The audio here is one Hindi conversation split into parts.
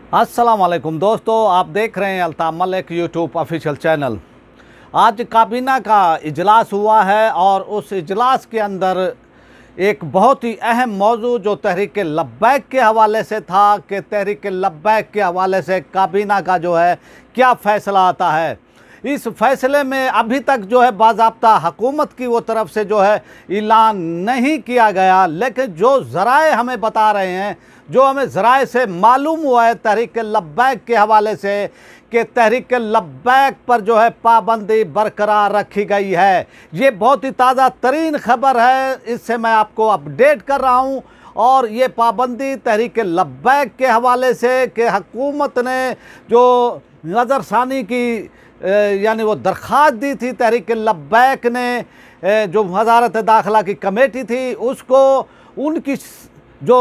अस्सलाम वालेकुम दोस्तों, आप देख रहे हैं Altaf Malik YouTube official channel. आज काबीना का इजलास हुआ है और उस इजलास के अंदर एक बहुत ही अहम मौजू जो तहरीक लब्बैक के हवाले से था कि तहरीक लब्बैक के हवाले से काबीना का जो है क्या फ़ैसला आता है। इस फैसले में अभी तक जो है बाज़ाब्ता हुकूमत की वो तरफ से जो है ऐलान नहीं किया गया, लेकिन जो ज़राए हमें बता रहे हैं, जो हमें ज़राए से मालूम हुआ है तहरीक लब्बैक के हवाले से कि तहरीक लब्बैक पर जो है पाबंदी बरकरार रखी गई है। ये बहुत ही ताज़ा तरीन ख़बर है, इससे मैं आपको अपडेट कर रहा हूँ। और ये पाबंदी तहरीक लब्बैक के हवाले से कि हुकूमत ने जो नज़रसानी की यानी वो दरख्वास्त दी थी, तहरीक लब्बैक ने जो वज़ारत दाखिला की कमेटी थी उसको उनकी जो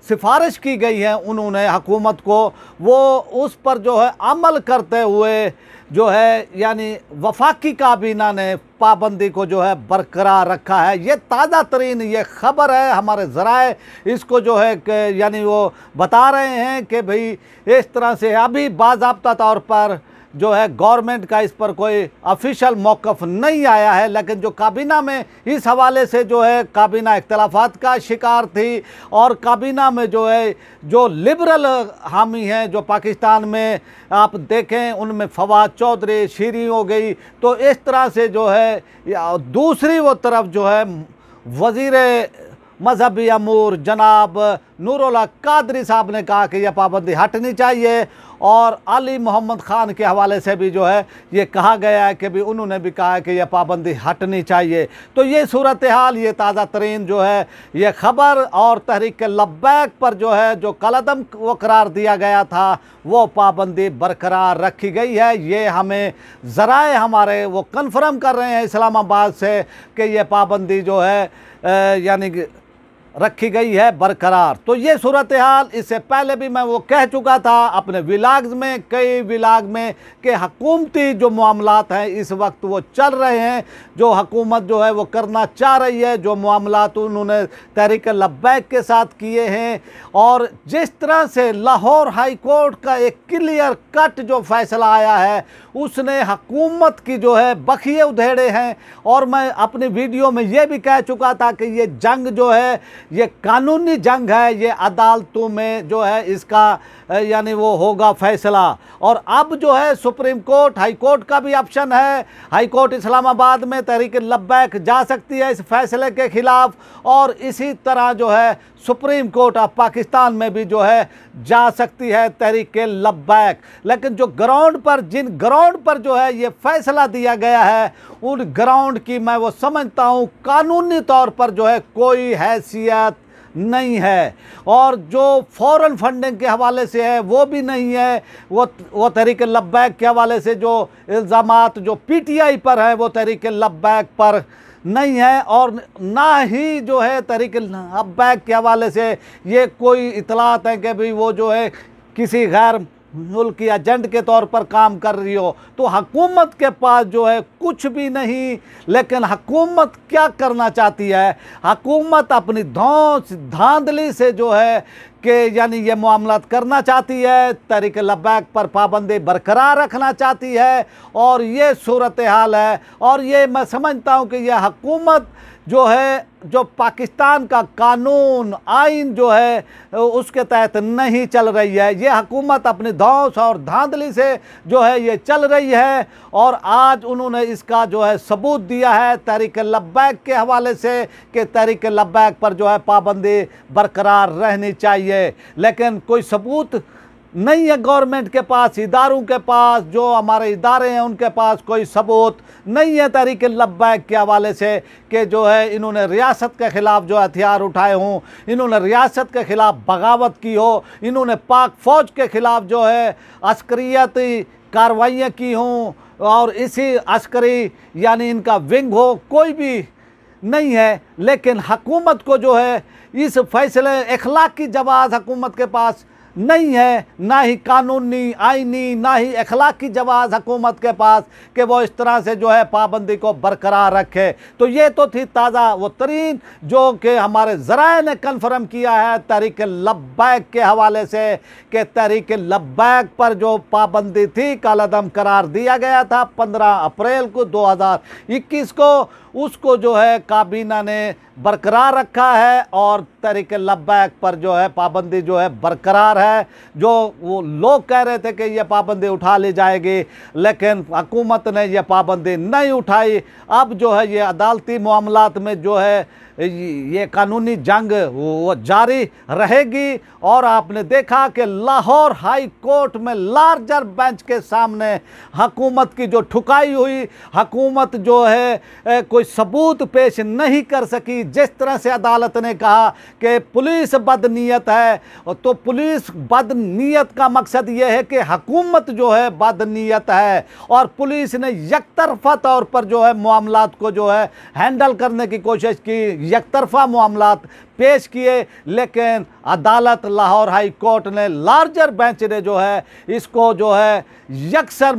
सिफारिश की गई है उन्होंने हुकूमत को वो उस पर जो है अमल करते हुए जो है यानी वफाकी काबीना ने पाबंदी को जो है बरकरार रखा है। ये ताज़ा तरीन ये ख़बर है, हमारे ज़राए इसको जो है यानी वो बता रहे हैं कि भाई इस तरह से अभी बाज़ाब्ता तौर पर जो है गवर्नमेंट का इस पर कोई ऑफिशियल मौक़िफ़ नहीं आया है, लेकिन जो काबीना में इस हवाले से जो है काबीना इख्तलाफात का शिकार थी और काबीना में जो है जो लिबरल हामी हैं जो पाकिस्तान में आप देखें उनमें फवाद चौधरी, शीरी हो गई, तो इस तरह से जो है दूसरी वो तरफ जो है वज़ीर मजहबी अमूर जनाब नूरुल्लाह कादरी साहब ने कहा कि यह पाबंदी हटनी चाहिए। और अली मोहम्मद ख़ान के हवाले से भी जो है ये कहा गया है कि भी उन्होंने भी कहा है कि यह पाबंदी हटनी चाहिए। तो ये सूरत हाल, ये ताज़ा तरीन जो है ये ख़बर और तहरीक लब्बैक पर जो है जो कलअदम वो करार दिया गया था वो पाबंदी बरकरार रखी गई है। ये हमें ज़राए हमारे वो कन्फर्म कर रहे हैं इस्लामाबाद से कि ये पाबंदी जो है यानी रखी गई है बरकरार। तो ये सूरत हाल इससे पहले भी मैं वो कह चुका था अपने विलाग्स में, कई विलाग में, कि हुकूमती जो मामलात हैं इस वक्त वो चल रहे हैं, जो हुकूमत जो है वो करना चाह रही है, जो मामलात उन्होंने तहरीक लब्बैक के साथ किए हैं। और जिस तरह से लाहौर हाई कोर्ट का एक क्लियर कट जो फैसला आया है उसने हुकूमत की जो है बखिए उधेड़े हैं। और मैं अपनी वीडियो में ये भी कह चुका था कि ये जंग जो है ये कानूनी जंग है, ये अदालतों में जो है इसका यानी वो होगा फैसला। और अब जो है सुप्रीम कोर्ट, हाई कोर्ट का भी ऑप्शन है। हाई कोर्ट इस्लामाबाद में तहरीक लब्बैक जा सकती है इस फैसले के ख़िलाफ़, और इसी तरह जो है सुप्रीम कोर्ट ऑफ पाकिस्तान में भी जो है जा सकती है तहरीक लब्बैक। लेकिन जो ग्राउंड पर, जिन ग्राउंड पर जो है ये फ़ैसला दिया गया है उन ग्राउंड की मैं वो समझता हूँ कानूनी तौर पर जो है कोई हैसियत नहीं है। और जो फॉरेन फंडिंग के हवाले से है वो भी नहीं है। वो तहरीक लब्बैक के हवाले से जो इल्ज़ामात जो पीटीआई पर हैं वो तहरीक लब्बैक पर नहीं है, और ना ही जो है तहरीक लब्बैक के हवाले से ये कोई इतलात है कि भाई वो जो है किसी गैर मुल्की एजेंट के तौर पर काम कर रही हो। तो हुकूमत के पास जो है कुछ भी नहीं। लेकिन हुकूमत क्या करना चाहती है, हुकूमत अपनी धौंस धांधली से जो है कि यानी ये मामलात करना चाहती है, तहरीक लब्बैक पर पाबंदी बरकरार रखना चाहती है। और ये सूरत हाल है। और ये मैं समझता हूँ कि यह हुकूमत जो है जो पाकिस्तान का कानून आइन जो है उसके तहत नहीं चल रही है। ये हुकूमत अपनी धौंस और धांधली से जो है ये चल रही है। और आज उन्होंने इसका जो है सबूत दिया है तहरीक लब्बैक के हवाले से कि तहरीक लब्बैक पर जो है पाबंदी बरकरार रहनी चाहिए। लेकिन कोई सबूत नहीं है गवर्नमेंट के पास, इदारों के पास, जो हमारे इदारे हैं उनके पास कोई सबूत नहीं है तहरीक लब्बैक के हवाले से कि जो है इन्होंने रियासत के ख़िलाफ़ जो हथियार उठाए हों, इन्होंने रियासत के ख़िलाफ़ बगावत की हो, इन्होंने पाक फ़ौज के ख़िलाफ़ जो है अस्करियती कार्रवाइयाँ की हों, और इसी अस्करी यानी इनका विंग हो, कोई भी नहीं है। लेकिन हुकूमत को जो है इस फैसले, इखलाकी जवाज़ हुकूमत के पास नहीं है, ना ही कानूनी आईनी ना ही अखलाकी जवाब हुकूमत के पास कि वो इस तरह से जो है पाबंदी को बरकरार रखे। तो ये तो थी ताज़ा वो तरीन जो कि हमारे ज़राए ने कन्फर्म किया है तहरीक लब्बैक के हवाले से कि तहरीक लब्बैक पर जो पाबंदी थी कालादम करार दिया गया था 15 अप्रैल को 2021 को, उसको जो है काबीना ने बरकरार रखा है और तहरीक लब्बैक पर जो है पाबंदी जो है बरकरार है। जो वो लोग कह रहे थे कि ये पाबंदी उठा ली जाएगी, लेकिन हुकूमत ने ये पाबंदी नहीं उठाई। अब जो है ये अदालती मामलात में जो है ये कानूनी जंग वो जारी रहेगी। और आपने देखा कि लाहौर हाई कोर्ट में लार्जर बेंच के सामने हुकूमत की जो ठुकाई हुई, हुकूमत जो है कोई सबूत पेश नहीं कर सकी। जिस तरह से अदालत ने कहा कि पुलिस बदनीयत है, तो पुलिस बदनीयत का मकसद ये है कि हुकूमत जो है बदनीयत है और पुलिस ने यकतरफा तौर पर जो है मामलात को जो है हैंडल करने की कोशिश की, यकतरफा मामलात पेश किए। लेकिन अदालत लाहौर हाई कोर्ट ने लार्जर बेंच ने जो है इसको जो है यकसर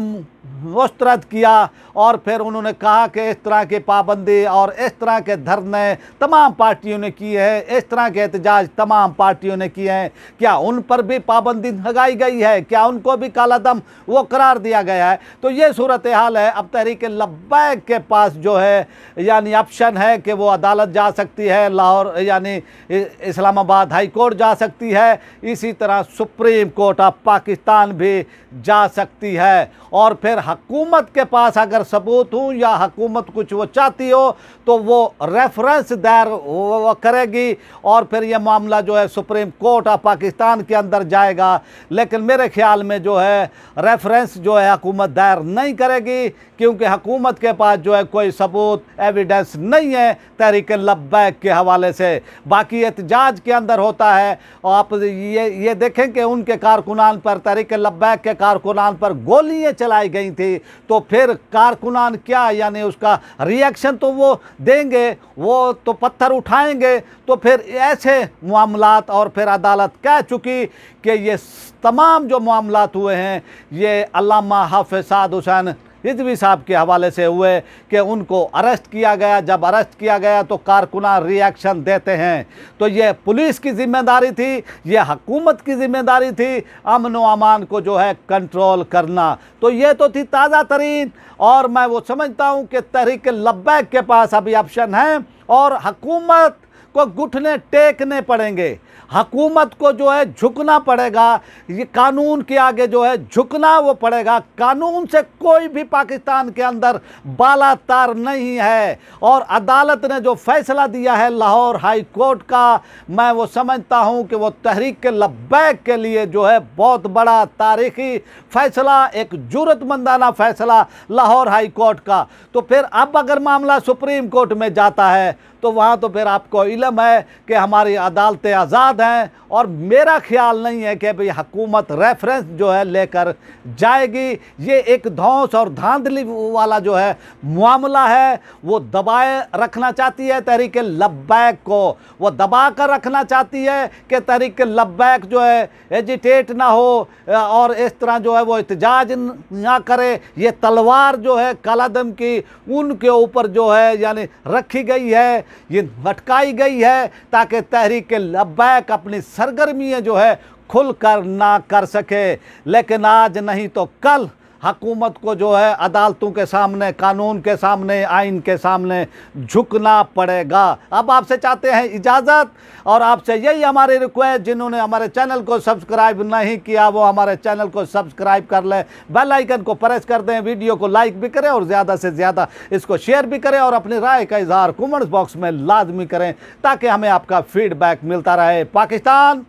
मुस्तरद किया और फिर उन्होंने कहा कि इस तरह की पाबंदी और इस तरह के धरने तमाम पार्टियों ने किए हैं, इस तरह के एहतजाज तमाम पार्टियों ने किए हैं, क्या उन पर भी पाबंदी लगाई गई है, क्या उनको भी कालादम वो करार दिया गया है? तो ये सूरत हाल है। अब तहरीक लब्बैक के पास जो है यानी ऑप्शन है कि वो अदालत जा सकती है, लाहौर यानी इस्लामाबाद हाई कोर्ट जा सकती है, इसी तरह सुप्रीम कोर्ट ऑफ पाकिस्तान भी जा सकती है। और फिर हुकूमत के पास अगर सबूत हो या हुकूमत कुछ वो चाहती हो तो वो रेफरेंस दायर वो करेगी और फिर ये मामला जो है सुप्रीम कोर्ट ऑफ पाकिस्तान के अंदर जाएगा। लेकिन मेरे ख्याल में जो है रेफरेंस जो है हुकूमत दायर नहीं करेगी, क्योंकि हुकूमत के पास जो है कोई सबूत एविडेंस नहीं है तहरीक लब्बैक के हवाले से। बाकी एहतजाज के अंदर होता है और आप ये देखें कि उनके कारकुनान पर, तहरीक लब्बैक के कारकुनान पर गोलियां चलाई गई थी, तो फिर कारकुनान क्या यानी उसका रिएक्शन तो वो देंगे, वो तो पत्थर उठाएंगे। तो फिर ऐसे मामलात और फिर अदालत कह चुकी कि ये तमाम जो मामलात हुए हैं ये अल्लामा हाफिज साद हुसैन रिजवी साहब के हवाले से हुए कि उनको अरेस्ट किया गया। जब अरेस्ट किया गया तो कारकुनान रिएक्शन देते हैं। तो ये पुलिस की जिम्मेदारी थी, ये हुकूमत की जिम्मेदारी थी अमन व अमान को जो है कंट्रोल करना। तो ये तो थी ताज़ा तरीन, और मैं वो समझता हूँ कि तहरीक लब्बैक के पास अभी ऑप्शन है और हुकूमत को घुटने टेकने पड़ेंगे, हुकूमत को जो है झुकना पड़ेगा, ये कानून के आगे जो है झुकना वो पड़ेगा। कानून से कोई भी पाकिस्तान के अंदर बालातार नहीं है। और अदालत ने जो फैसला दिया है लाहौर हाई कोर्ट का, मैं वो समझता हूँ कि वो तहरीक लब्बैक के लिए जो है बहुत बड़ा तारीखी फैसला, एक जुर्रतमंदाना फैसला लाहौर हाई कोर्ट का। तो फिर अब अगर मामला सुप्रीम कोर्ट में जाता है तो वहाँ तो फिर आपको इल्म है कि हमारी अदालतें आज़ाद हैं और मेरा ख्याल नहीं है कि भाई हुकूमत रेफरेंस जो है लेकर जाएगी। ये एक धौंस और धांधली वाला जो है मामला है, वो दबाए रखना चाहती है तहरीक लब्बैक को, वो दबा कर रखना चाहती है कि तहरीक लब्बैक जो है एजिटेट ना हो और इस तरह जो है वो एहतजाज ना करे। ये तलवार जो है कालादम की उनके ऊपर जो है यानी रखी गई है, ये भटकाई गई है ताकि तहरीक लब्बैक अपनी सरगर्मियाँ जो है खुल कर ना कर सके। लेकिन आज नहीं तो कल हुकूमत को जो है अदालतों के सामने, कानून के सामने, आइन के सामने झुकना पड़ेगा। अब आपसे चाहते हैं इजाज़त और आपसे यही हमारी रिक्वेस्ट, जिन्होंने हमारे चैनल को सब्सक्राइब नहीं किया वो हमारे चैनल को सब्सक्राइब कर लें, बेल आइकन को प्रेस कर दें, वीडियो को लाइक भी करें और ज़्यादा से ज़्यादा इसको शेयर भी करें और अपनी राय का इजहार कमेंट्स बॉक्स में लाजमी करें ताकि हमें आपका फीडबैक मिलता रहे। पाकिस्तान